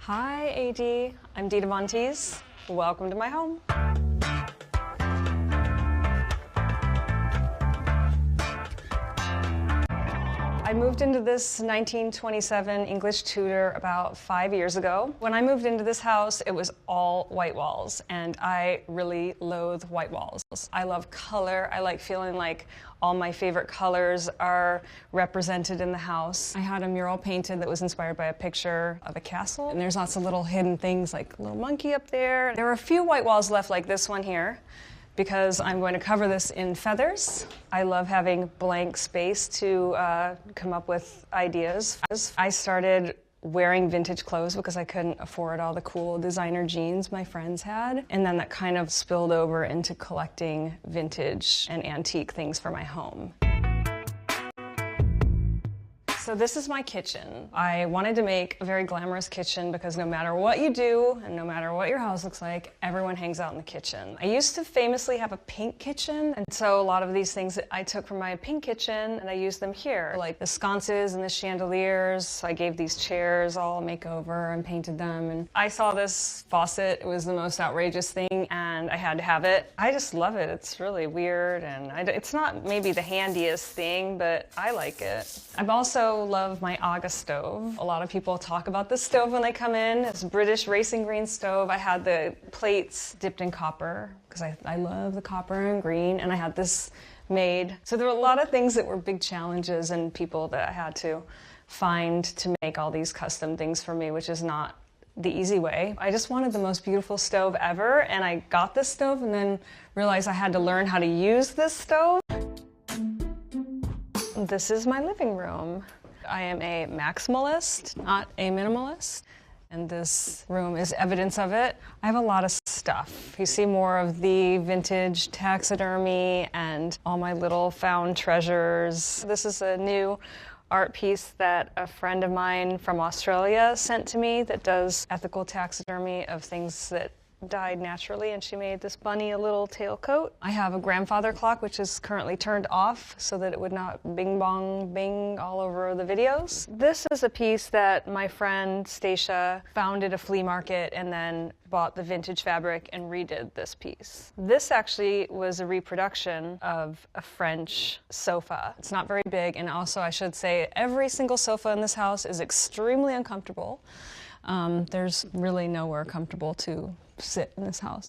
Hi, AD. I'm蒂塔万提斯. Welcome to my home. I moved into this 1927 English Tudor about 5 years ago. When I moved into this house, it was all white walls, and I really loathe white walls. I love color. I like feeling like all my favorite colors are represented in the house. I had a mural painted that was inspired by a picture of a castle, and there's lots of little hidden things like a little monkey up there. There are a few white walls left like this one here, because I'm going to cover this in feathers. I love having blank space to come up with ideas. I started wearing vintage clothes because I couldn't afford all the cool designer jeans my friends had. And then that kind of spilled over into collecting vintage and antique things for my home. So this is my kitchen. I wanted to make a very glamorous kitchen because no matter what you do and no matter what your house looks like, everyone hangs out in the kitchen. I used to famously have a pink kitchen, and so a lot of these things that I took from my pink kitchen and I used them here, like the sconces and the chandeliers. So I gave these chairs all a makeover and painted them. And I saw this faucet. It was the most outrageous thing, and I had to have it. I just love it. It's really weird, and it's not maybe the handiest thing, but I like it. I've also love my Aga stove. A lot of people talk about this stove when they come in. It's a British racing green stove. I had the plates dipped in copper because I love the copper and green, and I had this made. So there were a lot of things that were big challenges and people that I had to find to make all these custom things for me, which is not the easy way. I just wanted the most beautiful stove ever, and I got this stove and then realized I had to learn how to use this stove. This is my living room. I am a maximalist, not a minimalist, and this room is evidence of it. I have a lot of stuff. You see more of the vintage taxidermy and all my little found treasures. This is a new art piece that a friend of mine from Australia sent to me that does ethical taxidermy of things that died naturally, and she made this bunny a little tailcoat. I have a grandfather clock which is currently turned off so that it would not bing bong bing all over the videos. This is a piece that my friend Stacia found at a flea market and then bought the vintage fabric and redid this piece. This actually was a reproduction of a French sofa. It's not very big, and also I should say every single sofa in this house is extremely uncomfortable. There's really nowhere comfortable to sit in this house.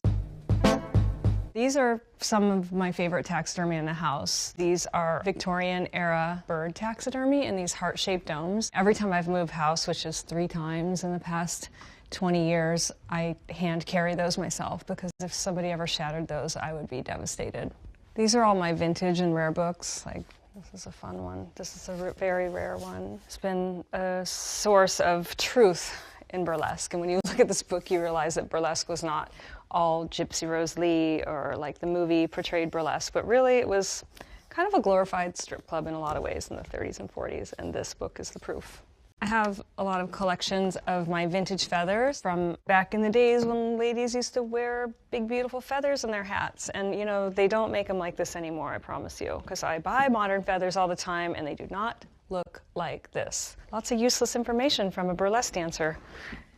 These are some of my favorite taxidermy in the house. These are Victorian era bird taxidermy in these heart-shaped domes. Every time I've moved house, which is 3 times in the past 20 years, I hand carry those myself because if somebody ever shattered those, I would be devastated. These are all my vintage and rare books. Like, this is a fun one. This is a very rare one. It's been a source of truth in burlesque, and when you look at this book you realize that burlesque was not all Gypsy Rose Lee or like the movie portrayed burlesque, but really it was kind of a glorified strip club in a lot of ways in the 30s and 40s, and this book is the proof. I have a lot of collections of my vintage feathers from back in the days when ladies used to wear big beautiful feathers in their hats, and you know, they don't make them like this anymore, I promise you, because I buy modern feathers all the time and they do not look like this. Lots of useless information from a burlesque dancer.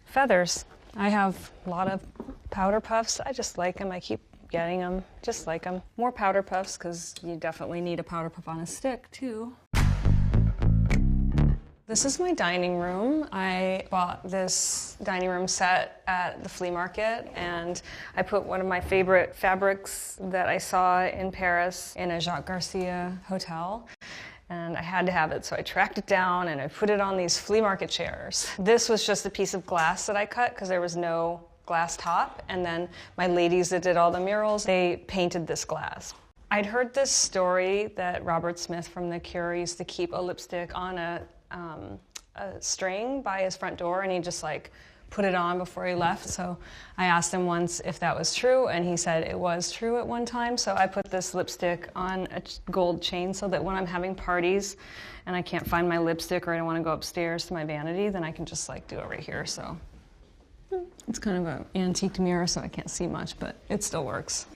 Feathers. I have a lot of powder puffs. I just like them. I keep getting them. Just like them. More powder puffs because you definitely need a powder puff on a stick too. This is my dining room. I bought this dining room set at the flea market, and I put one of my favorite fabrics that I saw in Paris in a Jacques Garcia hotel. And I had to have it, so I tracked it down and I put it on these flea market chairs. This was just a piece of glass that I cut because there was no glass top, and then my ladies that did all the murals, they painted this glass. I'd heard this story that Robert Smith from The Cure used to keep a lipstick on a string by his front door, and he just like put it on before he left. So I asked him once if that was true, and he said it was true at one time. So I put this lipstick on a gold chain so that when I'm having parties and I can't find my lipstick or I don't want to go upstairs to my vanity, then I can just like do it right here. So it's kind of an antique mirror, so I can't see much, but it still works.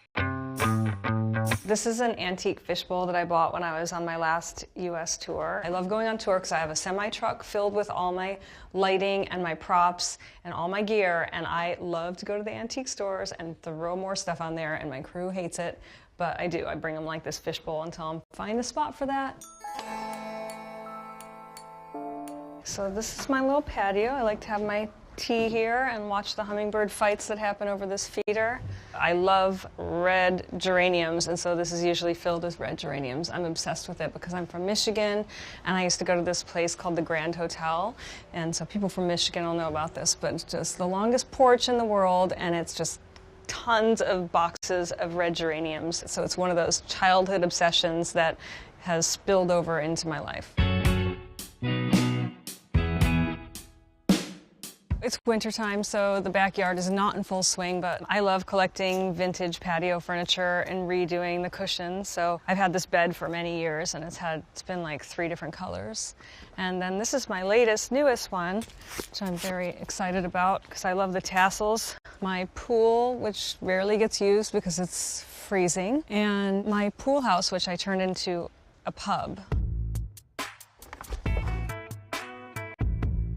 This is an antique fishbowl that I bought when I was on my last US tour. I love going on tour because I have a semi-truck filled with all my lighting and my props and all my gear, and I love to go to the antique stores and throw more stuff on there, and my crew hates it, but I do. I bring them like this fishbowl until I find a spot for that. So this is my little patio. I like to have my tea here and watch the hummingbird fights that happen over this feeder. I love red geraniums, and so this is usually filled with red geraniums. I'm obsessed with it because I'm from Michigan, and I used to go to this place called the Grand Hotel, and so people from Michigan will know about this, but it's just the longest porch in the world, and it's just tons of boxes of red geraniums. So it's one of those childhood obsessions that has spilled over into my life. It's wintertime, so the backyard is not in full swing, but I love collecting vintage patio furniture and redoing the cushions. So I've had this bed for many years, and it's been like 3 different colors. And then this is my newest one, which I'm very excited about because I love the tassels. My pool, which rarely gets used because it's freezing, and my pool house, which I turned into a pub.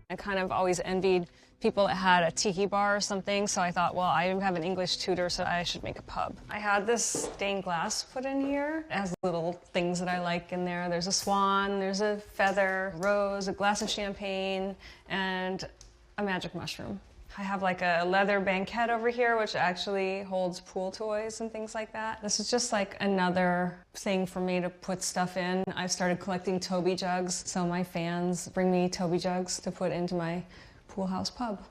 I kind of always envied people that had a tiki bar or something, so I thought, well, I have an English tutor, so I should make a pub. I had this stained glass put in here. It has little things that I like in there. There's a swan, there's a feather, a rose, a glass of champagne, and a magic mushroom. I have like a leather banquette over here, which actually holds pool toys and things like that. This is just like another thing for me to put stuff in. I've started collecting Toby jugs, so my fans bring me Toby jugs to put into my pool house pub.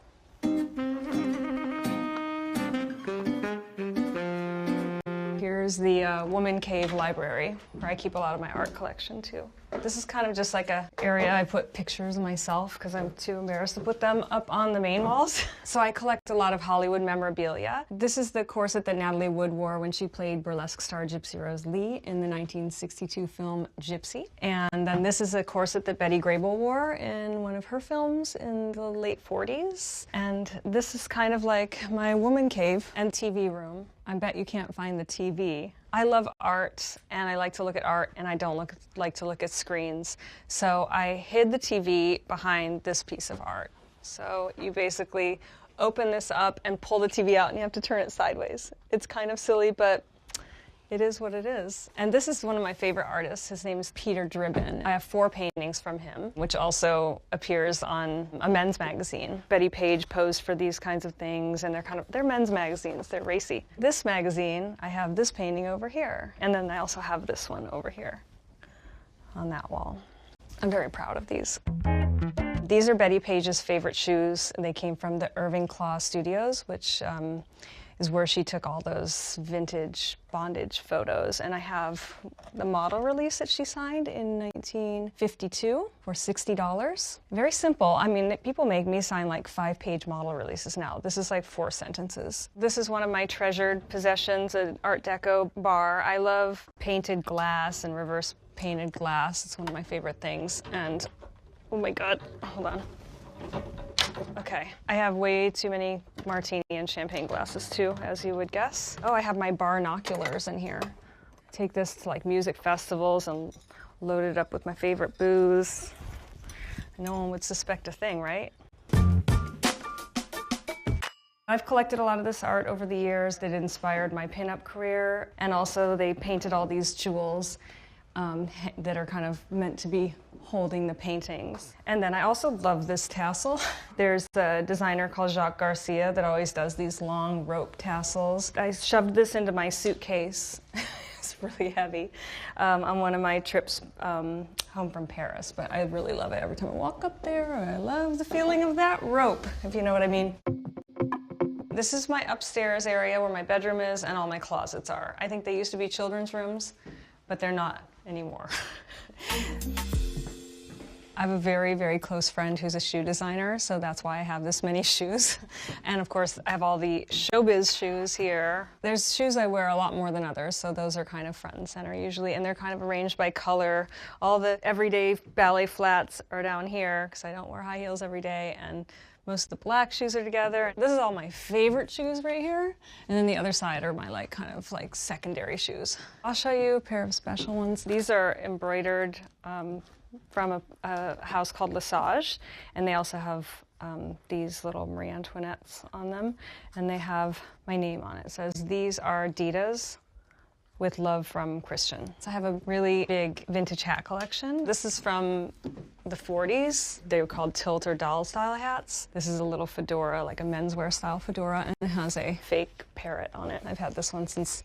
Here's the woman cave library, where I keep a lot of my art collection too. This is kind of just like an area I put pictures of myself because I'm too embarrassed to put them up on the main walls. So I collect a lot of Hollywood memorabilia. This is the corset that Natalie Wood wore when she played burlesque star Gypsy Rose Lee in the 1962 film Gypsy. And then this is a corset that Betty Grable wore in one of her films in the late 40s. And this is kind of like my woman cave and TV room. I bet you can't find the TV. I love art, and I like to look at art, and I don't like to look at screens. So I hid the TV behind this piece of art. So you basically open this up and pull the TV out, and you have to turn it sideways. It's kind of silly, but it is what it is. And this is one of my favorite artists. His name is Peter Dribbin. I have 4 paintings from him, which also appears on a men's magazine. Betty Page posed for these kinds of things, and they're men's magazines. They're racy. This magazine, I have this painting over here. And then I also have this one over here on that wall. I'm very proud of these. These are Betty Page's favorite shoes. They came from the Irving Klaw Studios, which is where she took all those vintage bondage photos. And I have the model release that she signed in 1952 for $60. Very simple. I mean, people make me sign like 5-page model releases now. This is like 4 sentences. This is one of my treasured possessions, an Art Deco bar. I love painted glass and reverse painted glass. It's one of my favorite things. And oh my God, hold on. Okay, I have way too many martini and champagne glasses too, as you would guess. Oh, I have my barnoculars in here. Take this to like music festivals and load it up with my favorite booze. No one would suspect a thing, right? I've collected a lot of this art over the years that inspired my pinup career, and also they painted all these jewels that are kind of meant to be holding the paintings. And then I also love this tassel. There's a designer called Jacques Garcia that always does these long rope tassels. I shoved this into my suitcase. It's really heavy on one of my trips home from Paris, but I really love it. Every time I walk up there, I love the feeling of that rope, if you know what I mean. This is my upstairs area where my bedroom is and all my closets are. I think they used to be children's rooms, but they're not anymore. I have a very, very close friend who's a shoe designer, so that's why I have this many shoes. And of course, I have all the showbiz shoes here. There's shoes I wear a lot more than others, so those are kind of front and center usually, and they're kind of arranged by color. All the everyday ballet flats are down here, because I don't wear high heels every day, and Most of the black shoes are together. This is all my favorite shoes right here. And then the other side are my kind of secondary shoes. I'll show you a pair of special ones. These are embroidered from a house called Lesage. And they also have these little Marie Antoinettes on them. And they have my name on it. It says, "These are Adidas. With love from Christian." So I have a really big vintage hat collection. This is from the 40s. They were called tilt or doll style hats. This is a little fedora, like a menswear style fedora, and it has a fake parrot on it. I've had this one since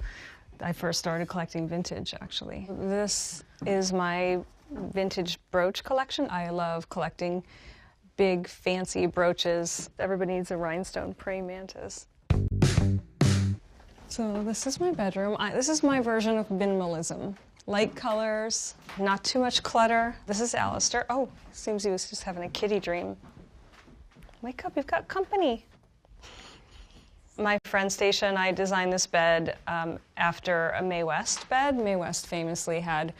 I first started collecting vintage, actually. This is my vintage brooch collection. I love collecting big, fancy brooches. Everybody needs a rhinestone praying mantis. So this is my bedroom. This is my version of minimalism. Light colors, not too much clutter. This is Alistair. Oh, seems he was just having a kitty dream. Wake up, you've got company. My friend Stacia and I designed this bed after a Mae West bed. Mae West famously had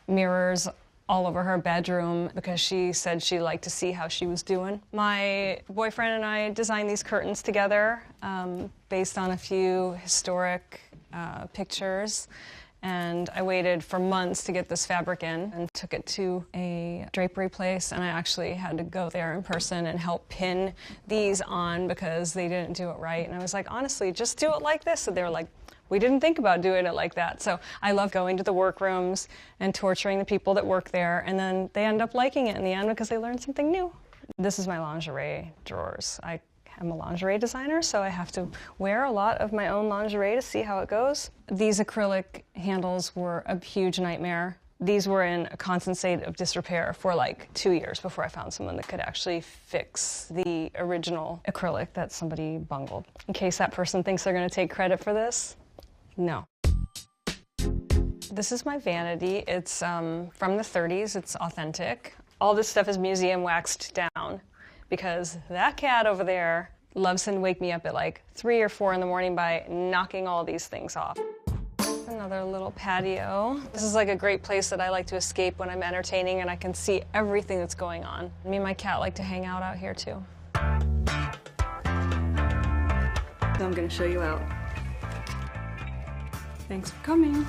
mirrors all over her bedroom because she said she liked to see how she was doing. My boyfriend and I designed these curtains together based on a few historic pictures. And I waited for months to get this fabric in and took it to a drapery place, and I actually had to go there in person and help pin these on because they didn't do it right. And I was like, honestly, just do it like this. And they were like, we didn't think about doing it like that. So I love going to the workrooms and torturing the people that work there, and then they end up liking it in the end because they learned something new. This is my lingerie drawers. I'm a lingerie designer, so I have to wear a lot of my own lingerie to see how it goes. These acrylic handles were a huge nightmare. These were in a constant state of disrepair for 2 years before I found someone that could actually fix the original acrylic that somebody bungled. In case that person thinks they're going to take credit for this, no. This is my vanity. It's from the 30s. It's authentic. All this stuff is museum waxed down because that cat over there loves to wake me up at 3 or 4 in the morning by knocking all these things off. Another little patio. This is a great place that I like to escape when I'm entertaining and I can see everything that's going on. Me and my cat like to hang out here too. So I'm going to show you out. Thanks for coming.